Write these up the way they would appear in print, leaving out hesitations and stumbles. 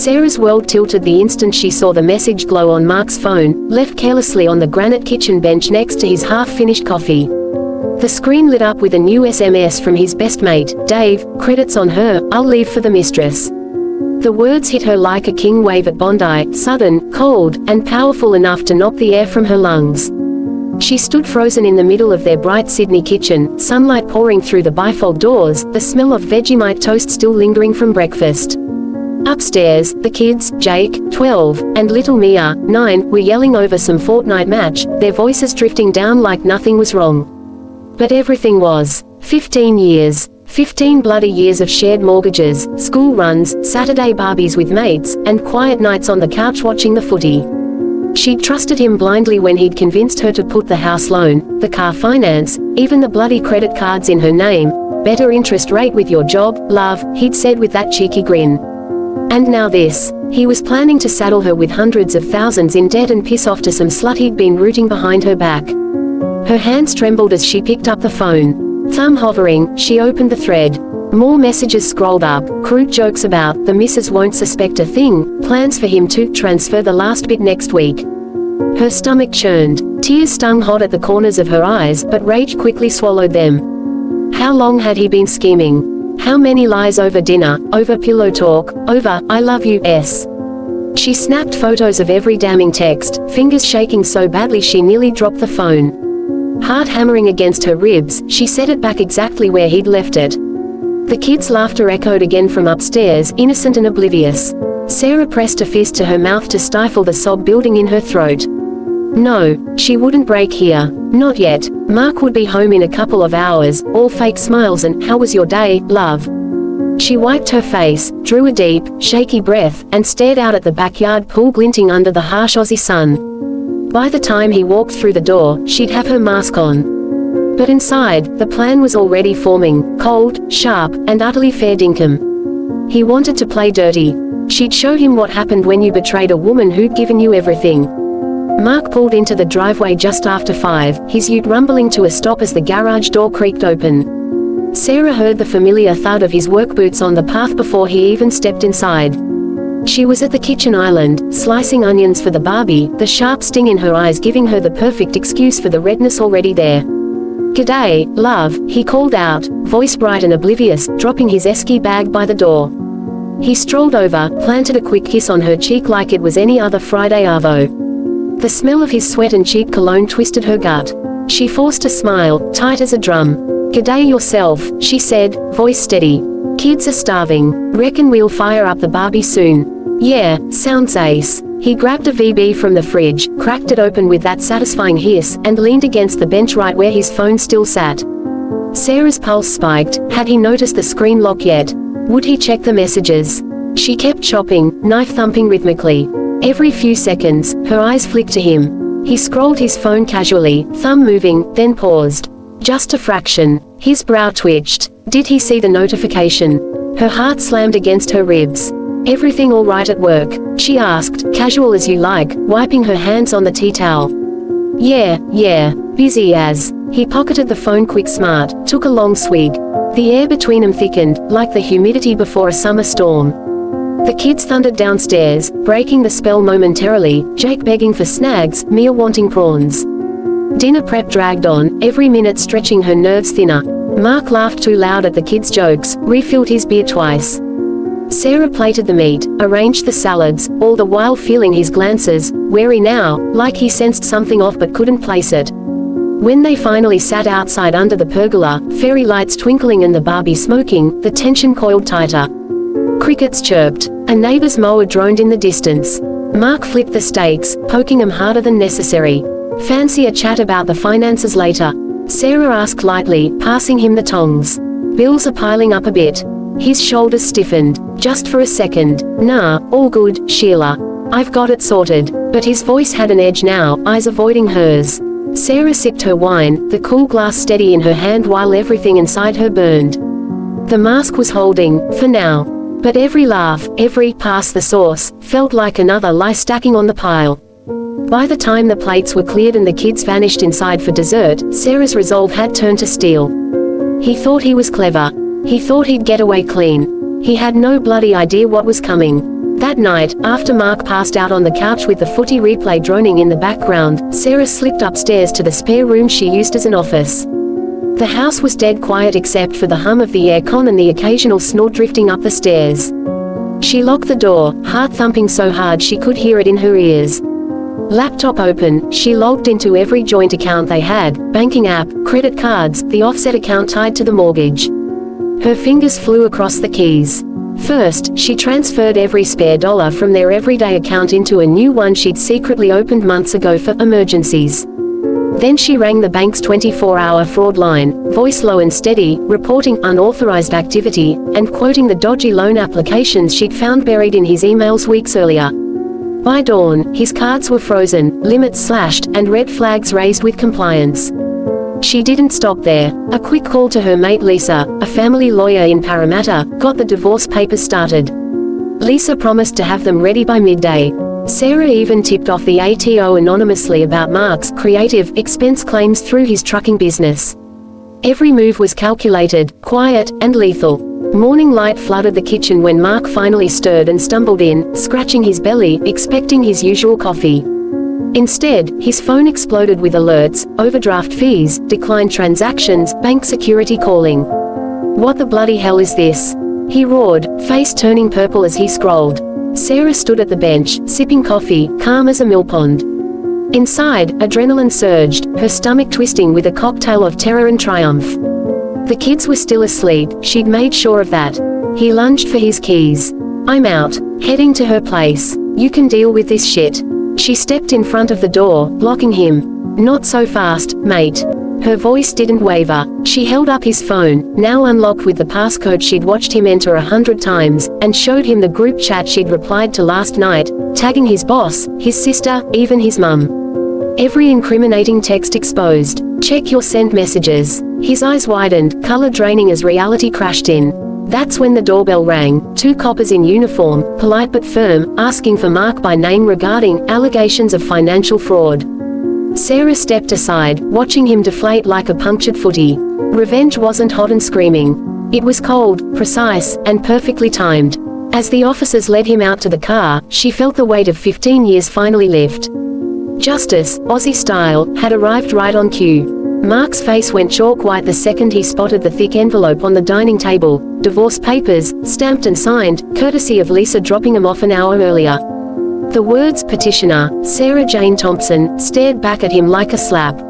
Sarah's world tilted the instant she saw the message glow on Mark's phone, left carelessly on the granite kitchen bench next to his half-finished coffee. The screen lit up with a new SMS from his best mate, Dave, credits on her, "I'll leave for the Mistress." The words hit her like a king wave at Bondi, sudden, cold, and powerful enough to knock the air from her lungs. She stood frozen in the middle of their bright Sydney kitchen, sunlight pouring through the bifold doors, the smell of Vegemite toast still lingering from breakfast. Upstairs, the kids, Jake, 12, and little Mia, 9, were yelling over some Fortnite match, their voices drifting down like nothing was wrong. But everything was. 15 years. 15 bloody years of shared mortgages, school runs, Saturday barbies with mates, and quiet nights on the couch watching the footy. She'd trusted him blindly when he'd convinced her to put the house loan, the car finance, even the bloody credit cards in her name. "Better interest rate with your job, love," he'd said with that cheeky grin. And now this. He was planning to saddle her with hundreds of thousands in debt and piss off to some slut he'd been rooting behind her back. Her hands trembled as she picked up the phone. Thumb hovering, she opened the thread. More messages scrolled up, crude jokes about, the missus won't suspect a thing, plans for him to transfer the last bit next week. Her stomach churned. Tears stung hot at the corners of her eyes, but rage quickly swallowed them. How long had he been scheming? How many lies over dinner, over pillow talk, over, "I love you, S." She snapped photos of every damning text, fingers shaking so badly she nearly dropped the phone. Heart hammering against her ribs, she set it back exactly where he'd left it. The kids' laughter echoed again from upstairs, innocent and oblivious. Sarah pressed a fist to her mouth to stifle the sob building in her throat. No, she wouldn't break here. Not yet. Mark would be home in a couple of hours, all fake smiles and, "How was your day, love?" She wiped her face, drew a deep, shaky breath, and stared out at the backyard pool glinting under the harsh Aussie sun. By the time he walked through the door, she'd have her mask on. But inside, the plan was already forming, cold, sharp, and utterly fair dinkum. He wanted to play dirty. She'd show him what happened when you betrayed a woman who'd given you everything. Mark pulled into the driveway just after 5, his ute rumbling to a stop as the garage door creaked open. Sarah heard the familiar thud of his work boots on the path before he even stepped inside. She was at the kitchen island, slicing onions for the barbie, the sharp sting in her eyes giving her the perfect excuse for the redness already there. "G'day, love," he called out, voice bright and oblivious, dropping his esky bag by the door. He strolled over, planted a quick kiss on her cheek like it was any other Friday arvo. The smell of his sweat and cheap cologne twisted her gut. She forced a smile, tight as a drum. "G'day yourself," she said, voice steady. "Kids are starving. Reckon we'll fire up the barbie soon." "Yeah, sounds ace." He grabbed a VB from the fridge, cracked it open with that satisfying hiss, and leaned against the bench right where his phone still sat. Sarah's pulse spiked. Had he noticed the screen lock yet? Would he check the messages? She kept chopping, knife thumping rhythmically. Every few seconds, her eyes flicked to him. He scrolled his phone casually, thumb moving, then paused. Just a fraction. His brow twitched. Did he see the notification? Her heart slammed against her ribs. "Everything all right at work?" she asked, casual as you like, wiping her hands on the tea towel. Yeah, busy as." He pocketed the phone quick smart, took a long swig. The air between them thickened, like the humidity before a summer storm. The kids thundered downstairs, breaking the spell momentarily, Jake begging for snags, Mia wanting prawns. Dinner prep dragged on, every minute stretching her nerves thinner. Mark laughed too loud at the kids' jokes, refilled his beer twice. Sarah plated the meat, arranged the salads, all the while feeling his glances, wary now, like he sensed something off but couldn't place it. When they finally sat outside under the pergola, fairy lights twinkling and the barbie smoking, the tension coiled tighter. Crickets chirped. A neighbor's mower droned in the distance. Mark flipped the steaks, poking them harder than necessary. "Fancy a chat about the finances later?" Sarah asked lightly, passing him the tongs. "Bills are piling up a bit." His shoulders stiffened. "Just for a second. Nah, all good, Sheila. I've got it sorted." But his voice had an edge now, eyes avoiding hers. Sarah sipped her wine, the cool glass steady in her hand while everything inside her burned. The mask was holding, for now. But every laugh, every pass the sauce, felt like another lie stacking on the pile. By the time the plates were cleared and the kids vanished inside for dessert, Sarah's resolve had turned to steel. He thought he was clever. He thought he'd get away clean. He had no bloody idea what was coming. That night, after Mark passed out on the couch with the footy replay droning in the background, Sarah slipped upstairs to the spare room she used as an office. The house was dead quiet except for the hum of the aircon and the occasional snort drifting up the stairs. She locked the door, heart thumping so hard she could hear it in her ears. Laptop open, she logged into every joint account they had, banking app, credit cards, the offset account tied to the mortgage. Her fingers flew across the keys. First, she transferred every spare dollar from their everyday account into a new one she'd secretly opened months ago for emergencies. Then she rang the bank's 24-hour fraud line, voice low and steady, reporting unauthorized activity, and quoting the dodgy loan applications she'd found buried in his emails weeks earlier. By dawn, his cards were frozen, limits slashed, and red flags raised with compliance. She didn't stop there. A quick call to her mate Lisa, a family lawyer in Parramatta, got the divorce papers started. Lisa promised to have them ready by midday. Sarah even tipped off the ATO anonymously about Mark's creative expense claims through his trucking business. Every move was calculated, quiet, and lethal. Morning light flooded the kitchen when Mark finally stirred and stumbled in, scratching his belly, expecting his usual coffee. Instead, his phone exploded with alerts, overdraft fees, declined transactions, bank security calling. "What the bloody hell is this?" he roared, face turning purple as he scrolled. Sarah stood at the bench, sipping coffee, calm as a millpond. Inside, adrenaline surged, her stomach twisting with a cocktail of terror and triumph. The kids were still asleep, she'd made sure of that. He lunged for his keys. "I'm out. Heading to her place. You can deal with this shit." She stepped in front of the door, blocking him. "Not so fast, mate." Her voice didn't waver. She held up his phone, now unlocked with the passcode she'd watched him enter 100 times, and showed him the group chat she'd replied to last night, tagging his boss, his sister, even his mum. Every incriminating text exposed. "Check your sent messages." His eyes widened, color draining as reality crashed in. That's when the doorbell rang, two coppers in uniform, polite but firm, asking for Mark by name regarding allegations of financial fraud. Sarah stepped aside, watching him deflate like a punctured footy. Revenge wasn't hot and screaming. It was cold, precise, and perfectly timed. As the officers led him out to the car, she felt the weight of 15 years finally lift. Justice, Aussie style, had arrived right on cue. Mark's face went chalk white the second he spotted the thick envelope on the dining table, divorce papers, stamped and signed, courtesy of Lisa dropping them off an hour earlier. The words petitioner, Sarah Jane Thompson, stared back at him like a slap.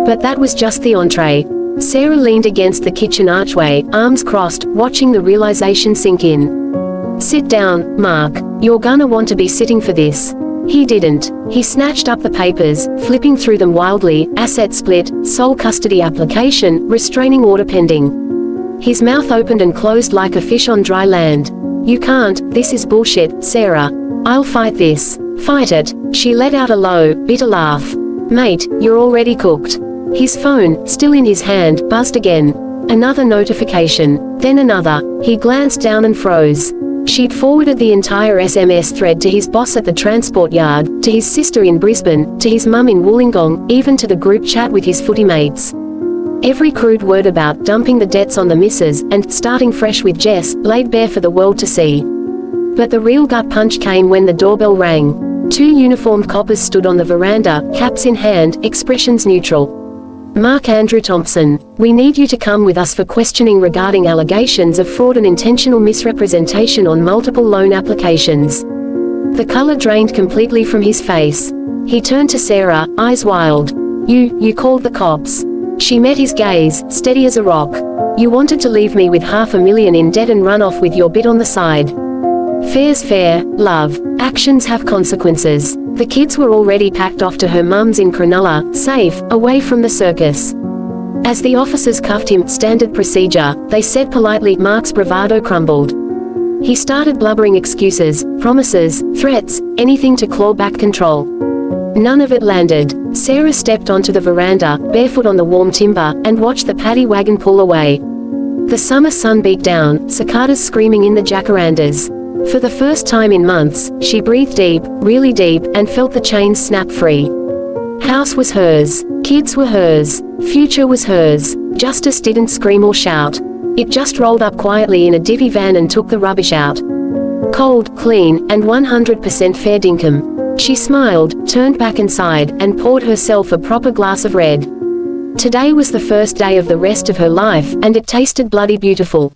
But that was just the entree. Sarah leaned against the kitchen archway, arms crossed, watching the realization sink in. "Sit down, Mark. You're gonna want to be sitting for this." He didn't. He snatched up the papers, flipping through them wildly, asset split, sole custody application, restraining order pending. His mouth opened and closed like a fish on dry land. "You can't, this is bullshit, Sarah. I'll fight this." "Fight it." She let out a low, bitter laugh. "Mate, you're already cooked." His phone, still in his hand, buzzed again. Another notification. Then another. He glanced down and froze. She'd forwarded the entire SMS thread to his boss at the transport yard, to his sister in Brisbane, to his mum in Wollongong, even to the group chat with his footy mates. Every crude word about dumping the debts on the missus, and starting fresh with Jess, laid bare for the world to see. But the real gut punch came when the doorbell rang. Two uniformed coppers stood on the veranda, caps in hand, expressions neutral. "Mark Andrew Thompson, we need you to come with us for questioning regarding allegations of fraud and intentional misrepresentation on multiple loan applications." The color drained completely from his face. He turned to Sarah, eyes wild. You called the cops." She met his gaze, steady as a rock. "You wanted to leave me with $500,000 in debt and run off with your bit on the side." "Fair's fair, love. Actions have consequences." The kids were already packed off to her mum's in Cronulla, safe, away from the circus. As the officers cuffed him, standard procedure, they said politely. Mark's bravado crumbled. He started blubbering excuses, promises, threats, anything to claw back control. None of it landed. Sarah stepped onto the veranda, barefoot on the warm timber, and watched the paddy wagon pull away. The summer sun beat down, cicadas screaming in the jacarandas. For the first time in months, she breathed deep, really deep, and felt the chains snap free. House was hers. Kids were hers. Future was hers. Justice didn't scream or shout. It just rolled up quietly in a divvy van and took the rubbish out. Cold, clean, and 100% fair dinkum. She smiled, turned back inside, and poured herself a proper glass of red. Today was the first day of the rest of her life, and it tasted bloody beautiful.